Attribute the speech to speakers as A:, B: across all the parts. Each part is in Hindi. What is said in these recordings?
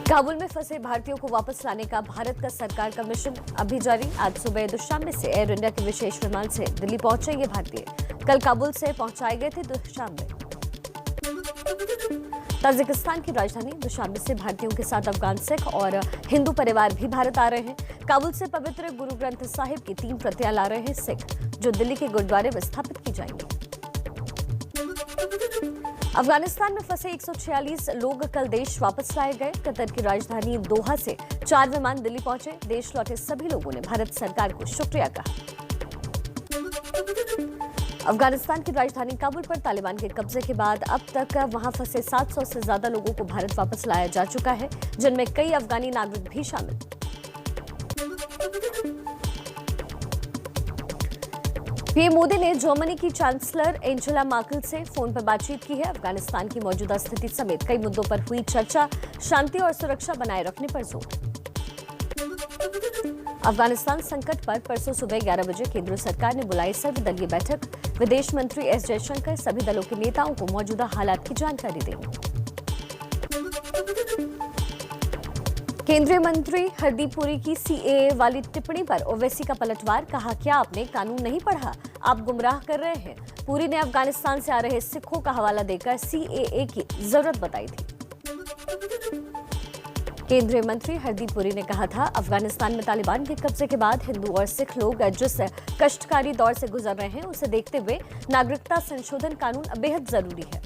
A: काबुल में फंसे भारतीयों को वापस लाने का भारत का सरकार का मिशन अभी जारी। आज सुबह दुशांबे से एयर इंडिया के विशेष विमान से दिल्ली पहुंचेंगे भारतीय। कल काबुल से पहुंचाए गए थे दुशांबे। ताजिकिस्तान की राजधानी दुशांबे से भारतीयों के साथ अफगान सिख और हिंदू परिवार भी भारत आ रहे हैं। काबुल से पवित्र गुरु ग्रंथ साहिब की 3 प्रतियां ला रहे हैं सिख, जो दिल्ली के गुरुद्वारे में स्थापित की जाएंगी। अफगानिस्तान में फंसे 146 लोग कल देश वापस लाए गए। कतर की राजधानी दोहा से 4 विमान दिल्ली पहुंचे। देश लौटे सभी लोगों ने भारत सरकार को शुक्रिया कहा। अफगानिस्तान की राजधानी काबुल पर तालिबान के कब्जे के बाद अब तक वहां फंसे 700 से ज्यादा लोगों को भारत वापस लाया जा चुका है, जिनमें कई अफगानी नागरिक भी शामिल। पीएम मोदी ने जर्मनी की चांसलर एंजेला मर्केल से फोन पर बातचीत की है। अफगानिस्तान की मौजूदा स्थिति समेत कई मुद्दों पर हुई चर्चा। शांति और सुरक्षा बनाए रखने पर जोर। अफगानिस्तान संकट पर परसों सुबह 11 बजे केंद्र सरकार ने बुलाई सर्वदलीय बैठक। विदेश मंत्री एस जयशंकर सभी दलों के नेताओं को मौजूदा हालात की जानकारी देंगे। केंद्रीय मंत्री हरदीप पुरी की सीएए वाली टिप्पणी पर ओवैसी का पलटवार। कहा, क्या आपने कानून नहीं पढ़ा? आप गुमराह कर रहे हैं। पुरी ने अफगानिस्तान से आ रहे सिखों का हवाला देकर सीएए की जरूरत बताई थी। केंद्रीय मंत्री हरदीप पुरी ने कहा था, अफगानिस्तान में तालिबान के कब्जे के बाद हिंदू और सिख लोग जिस कष्टकारी दौर से गुजर रहे हैं, उसे देखते हुए नागरिकता संशोधन कानून बेहद जरूरी है।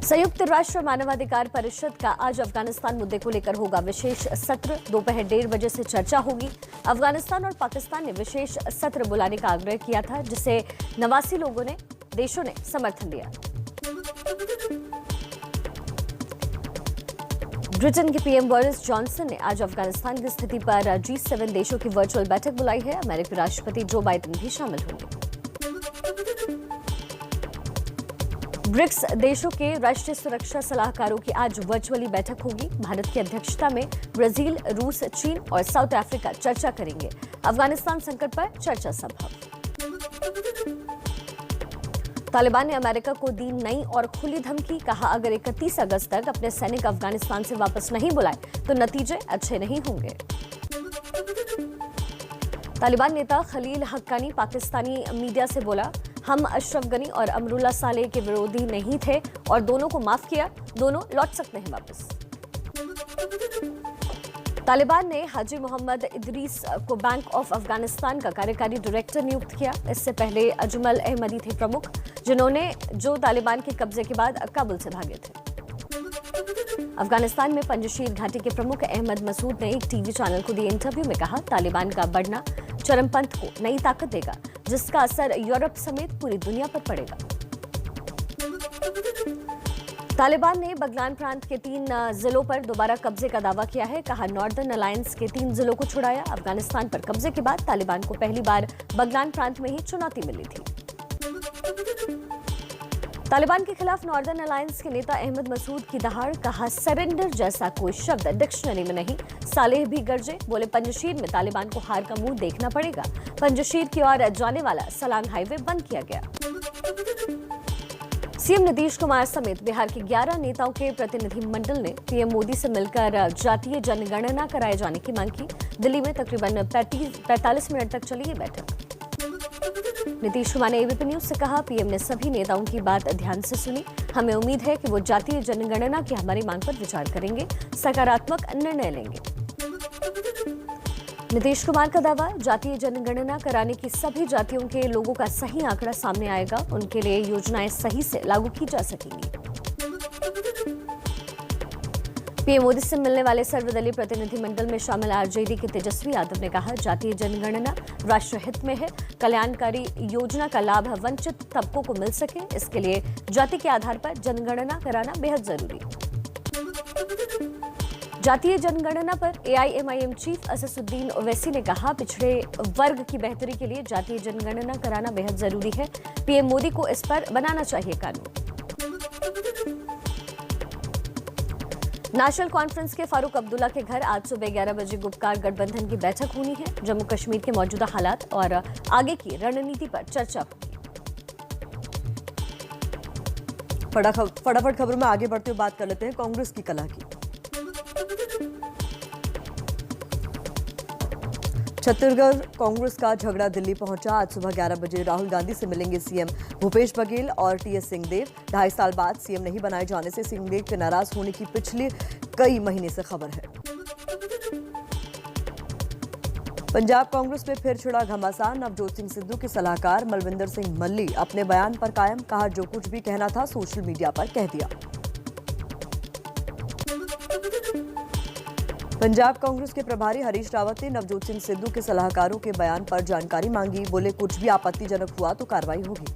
A: संयुक्त राष्ट्र मानवाधिकार परिषद का आज अफगानिस्तान मुद्दे को लेकर होगा विशेष सत्र। दोपहर 1:30 बजे से चर्चा होगी। अफगानिस्तान और पाकिस्तान ने विशेष सत्र बुलाने का आग्रह किया था, जिसे 89 देशों ने समर्थन दिया। ब्रिटेन के पीएम बोरिस जॉनसन ने आज अफगानिस्तान की स्थिति पर G7 देशों की वर्चुअल बैठक बुलाई है। अमेरिकी राष्ट्रपति जो बाइडेन भी शामिल होंगे। ब्रिक्स देशों के राष्ट्रीय सुरक्षा सलाहकारों की आज वर्चुअली बैठक होगी। भारत की अध्यक्षता में ब्राजील, रूस, चीन और साउथ अफ्रीका चर्चा करेंगे। अफगानिस्तान संकट पर चर्चा संभव। तालिबान ने अमेरिका को दी नई और खुली धमकी। कहा, अगर 31 अगस्त तक अपने सैनिक अफगानिस्तान से वापस नहीं बुलाए तो नतीजे अच्छे नहीं होंगे। तालिबान नेता खलील हक्कानी पाकिस्तानी मीडिया से बोला, हम अशरफ गनी और अमरुल्लाह सालेह के विरोधी नहीं थे और दोनों को माफ किया। दोनों लौट सकते हैं वापस। तालिबान ने हाजी मोहम्मद इदरीस को बैंक ऑफ अफगानिस्तान का कार्यकारी डायरेक्टर नियुक्त किया। इससे पहले अजमल अहमदी थे प्रमुख, जो तालिबान के कब्जे के बाद काबुल से भागे थे। अफगानिस्तान में पंजशीर घाटी के प्रमुख अहमद मसूद ने एक टीवी चैनल को दिए इंटरव्यू में कहा, तालिबान का बढ़ना चरमपंथ को नई ताकत देगा, जिसका असर यूरोप समेत पूरी दुनिया पर पड़ेगा। तालिबान ने बगलान प्रांत के 3 जिलों पर दोबारा कब्जे का दावा किया है। कहा, नॉर्दर्न अलायंस के 3 जिलों को छुड़ाया। अफगानिस्तान पर कब्जे के बाद तालिबान को पहली बार बगलान प्रांत में ही चुनौती मिली थी। तालिबान के खिलाफ नॉर्दर्न अलायंस के नेता अहमद मसूद की दहाड़। कहा, सरेंडर जैसा कोई शब्द डिक्शनरी में नहीं। सालेह भी गरजे, बोले पंजशीर में तालिबान को हार का मुंह देखना पड़ेगा। पंजशीर की ओर जाने वाला सलांग हाईवे बंद किया गया। सीएम नीतीश कुमार समेत बिहार के 11 नेताओं के प्रतिनिधिमंडल ने पीएम मोदी से मिलकर जातीय जनगणना कराए जाने की मांग की। दिल्ली में तकरीबन 45 मिनट तक चली ये बैठक। नीतीश कुमार ने एबीपी न्यूज से कहा, पीएम ने सभी नेताओं की बात ध्यान से सुनी। हमें उम्मीद है कि वो जातीय जनगणना की हमारी मांग पर विचार करेंगे, सकारात्मक निर्णय लेंगे। नीतीश कुमार का दावा, जातीय जनगणना कराने की सभी जातियों के लोगों का सही आंकड़ा सामने आएगा। उनके लिए योजनाएं सही से लागू की जा सकेंगी। पीएम मोदी से मिलने वाले सर्वदलीय प्रतिनिधिमंडल में शामिल आरजेडी के तेजस्वी यादव ने कहा, जातीय जनगणना राष्ट्र हित में है। कल्याणकारी योजना का लाभ वंचित तबकों को मिल सके, इसके लिए जाति के आधार पर जनगणना कराना बेहद जरूरी। जातीय जनगणना पर एआईएमआईएम चीफ असदुद्दीन ओवैसी ने कहा, पिछड़े वर्ग की बेहतरी के लिए जातीय जनगणना कराना बेहद जरूरी है। पीएम मोदी को इस पर बनाना चाहिए कानून। नेशनल कॉन्फ्रेंस के फारूक अब्दुल्ला के घर आज सुबह 11 बजे गुपकार गठबंधन की बैठक होनी है। जम्मू कश्मीर के मौजूदा हालात और आगे की रणनीति पर चर्चा होगी।
B: फटाफट खबरों में आगे बढ़ते हुए बात कर लेते हैं कांग्रेस की कला की। छत्तीसगढ़ कांग्रेस का झगड़ा दिल्ली पहुंचा। आज सुबह 11 बजे राहुल गांधी से मिलेंगे सीएम भूपेश बघेल और टीएस सिंहदेव। 2.5 साल बाद सीएम नहीं बनाए जाने से सिंहदेव के नाराज होने की पिछले कई महीने से खबर है। पंजाब कांग्रेस में फिर छिड़ा घमासान। नवजोत सिंह सिद्धू के सलाहकार मलविंदर सिंह मल्ली अपने बयान पर कायम। कहा, जो कुछ भी कहना था सोशल मीडिया पर कह दिया। पंजाब कांग्रेस के प्रभारी हरीश रावत ने नवजोत सिंह सिद्धू के सलाहकारों के बयान पर जानकारी मांगी। बोले, कुछ भी आपत्तिजनक हुआ तो कार्रवाई होगी।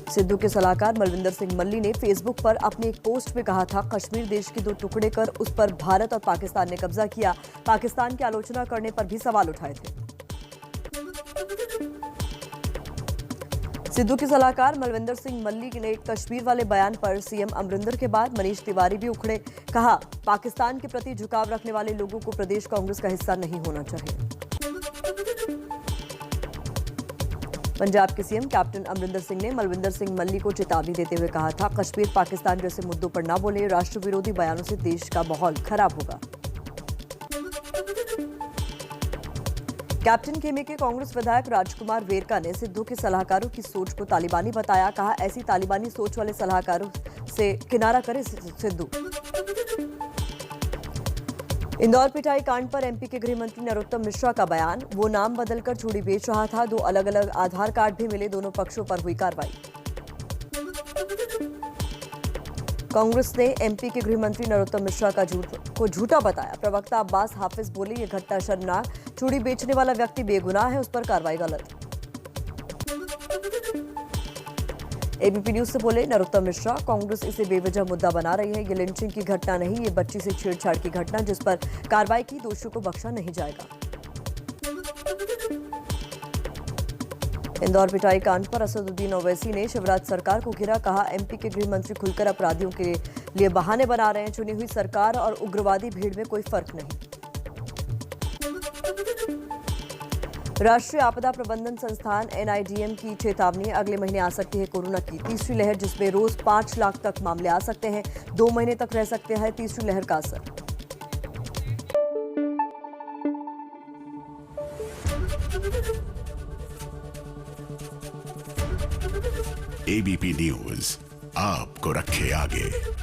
B: सिद्धू के सलाहकार मलविंदर सिंह मल्ली ने फेसबुक पर अपने एक पोस्ट में कहा था, कश्मीर देश के 2 टुकड़े कर उस पर भारत और पाकिस्तान ने कब्जा किया। पाकिस्तान की आलोचना करने पर भी सवाल उठाए थे। सिद्धू के सलाहकार मलविंदर सिंह मल्ली ने कश्मीर वाले बयान पर सीएम अमरिंदर के बाद मनीष तिवारी भी उखड़े। कहा, पाकिस्तान के प्रति झुकाव रखने वाले लोगों को प्रदेश कांग्रेस का हिस्सा नहीं होना चाहिए। पंजाब के सीएम कैप्टन अमरिंदर सिंह ने मलविंदर सिंह मल्ली को चेतावनी देते हुए कहा था, कश्मीर पाकिस्तान जैसे मुद्दों पर न बोले, राष्ट्र विरोधी बयानों से देश का माहौल खराब होगा। कैप्टन खेमे के कांग्रेस विधायक राजकुमार वेरका ने सिद्धू के सलाहकारों की सोच को तालिबानी बताया। कहा, ऐसी तालिबानी सोच वाले सलाहकारों से किनारा करे सिद्धू। इंदौर पिटाई कांड पर एमपी के गृह मंत्री नरोत्तम मिश्रा का बयान। वो नाम बदलकर चूड़ी बेच रहा था। 2 अलग-अलग आधार कार्ड भी मिले। दोनों पक्षों पर हुई कार्रवाई। कांग्रेस ने एमपी के गृह मंत्री नरोत्तम मिश्रा को झूठा बताया। प्रवक्ता अब्बास हाफिज बोले, ये घटना शर्मनाक। चूड़ी बेचने वाला व्यक्ति बेगुनाह है, उस पर कार्रवाई गलत। एबीपी न्यूज से बोले नरोत्तम मिश्रा, कांग्रेस इसे बेवजह मुद्दा बना रही है। ये लिंचिंग की घटना नहीं, ये बच्ची से छेड़छाड़ की घटना, जिस पर कार्रवाई की दोषियों को बख्शा नहीं जाएगा। इंदौर पिटाई कांड पर असदुद्दीन ओवैसी ने शिवराज सरकार को घेरा। कहा, एमपी के गृह मंत्री खुलकर अपराधियों के लिए बहाने बना रहे हैं। चुनी हुई सरकार और उग्रवादी भीड़ में कोई फर्क नहीं। राष्ट्रीय आपदा प्रबंधन संस्थान एनआईडीएम की चेतावनी, अगले महीने आ सकती है कोरोना की तीसरी लहर, जिसमें रोज 5 लाख तक मामले आ सकते हैं। 2 महीने तक रह सकते हैं तीसरी लहर का असर।
C: एबीपी न्यूज आपको रखे आगे।